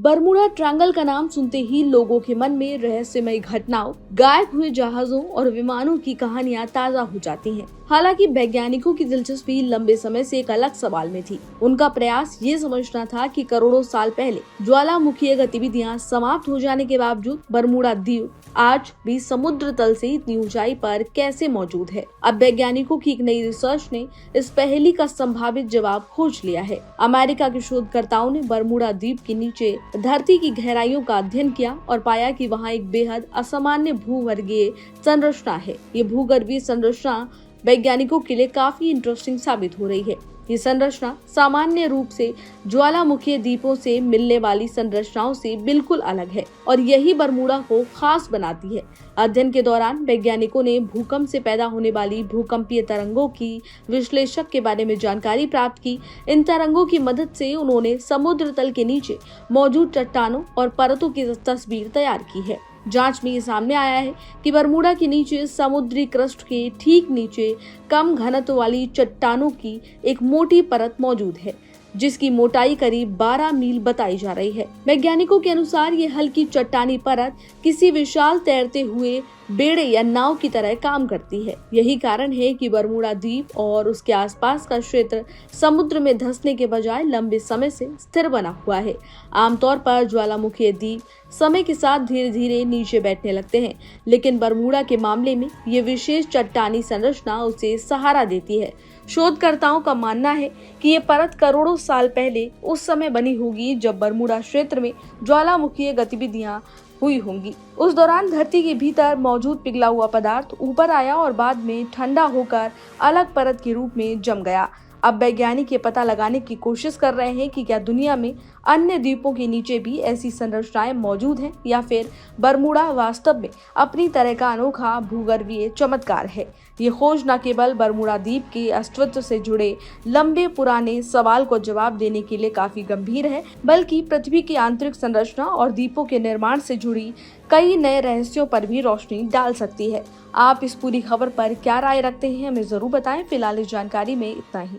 Bermuda triangle का नाम सुनते ही लोगों के मन में रहस्यमय घटनाओं, गायब हुए जहाजों और विमानों की कहानियां ताजा हो जाती हैं। हालांकि वैज्ञानिकों की दिलचस्पी लंबे समय से एक अलग सवाल में थी। उनका प्रयास ये समझना था कि करोड़ों साल पहले ज्वालामुखीय गतिविधियां समाप्त हो जाने के बावजूद बरमूडा द्वीप आज भी समुद्र तल से इतनी ऊंचाई पर कैसे मौजूद है। अब वैज्ञानिकों की एक नई रिसर्च ने इस पहेली का संभावित जवाब खोज लिया है। अमेरिका के शोधकर्ताओं ने बरमूडा द्वीप के नीचे धरती की गहराइयों का अध्ययन किया और पाया कि वहाँ एक बेहद असामान्य भूगर्भीय संरचना है। ये भूगर्भीय संरचना वैज्ञानिकों के लिए काफी इंटरेस्टिंग साबित हो रही है। ये संरचना सामान्य रूप से ज्वालामुखीय द्वीपों से मिलने वाली संरचनाओं से बिल्कुल अलग है और यही बरमूडा को खास बनाती है। अध्ययन के दौरान वैज्ञानिकों ने भूकंप से पैदा होने वाली भूकंपीय तरंगों की विश्लेषक के बारे में जानकारी प्राप्त की। इन तरंगों की मदद से उन्होंने समुद्र तल के नीचे मौजूद चट्टानों और परतों की तस्वीर तैयार की है। जांच में ये सामने आया है कि बरमूडा के नीचे समुद्री क्रस्ट के ठीक नीचे कम घनत्व वाली चट्टानों की एक मोटी परत मौजूद है, जिसकी मोटाई करीब 12 मील बताई जा रही है। वैज्ञानिकों के अनुसार ये हल्की चट्टानी परत किसी विशाल तैरते हुए बेड़े या नाव की तरह काम करती है। यही कारण है कि बरमूडा द्वीप और उसके आसपास का क्षेत्र समुद्र में धंसने के बजाय लंबे समय से स्थिर बना हुआ है। आमतौर पर ज्वालामुखीय द्वीप समय के साथ धीरे धीरे नीचे बैठने लगते हैं, लेकिन बरमूडा के मामले में ये विशेष चट्टानी संरचना उसे सहारा देती है। शोधकर्ताओं का मानना है कि ये परत करोड़ों साल पहले उस समय बनी होगी जब बरमूडा क्षेत्र में ज्वालामुखीय गतिविधियां हुई होंगी। उस दौरान धरती के भीतर मौजूद पिघला हुआ पदार्थ ऊपर आया और बाद में ठंडा होकर अलग परत के रूप में जम गया। अब वैज्ञानिक ये पता लगाने की कोशिश कर रहे हैं कि क्या दुनिया में अन्य द्वीपों के नीचे भी ऐसी संरचनाएं मौजूद हैं या फिर बरमूडा वास्तव में अपनी तरह का अनोखा भूगर्भीय चमत्कार है। ये खोज न केवल बरमूडा द्वीप के अस्तित्व से जुड़े लंबे पुराने सवाल को जवाब देने के लिए काफी गंभीर है, बल्कि पृथ्वी की आंतरिक संरचना और द्वीपों के निर्माण से जुड़ी कई नए रहस्यों पर भी रोशनी डाल सकती है। आप इस पूरी खबर पर क्या राय रखते हैं, हमें जरूर बताएं। फिलहाल इस जानकारी में इतना ही।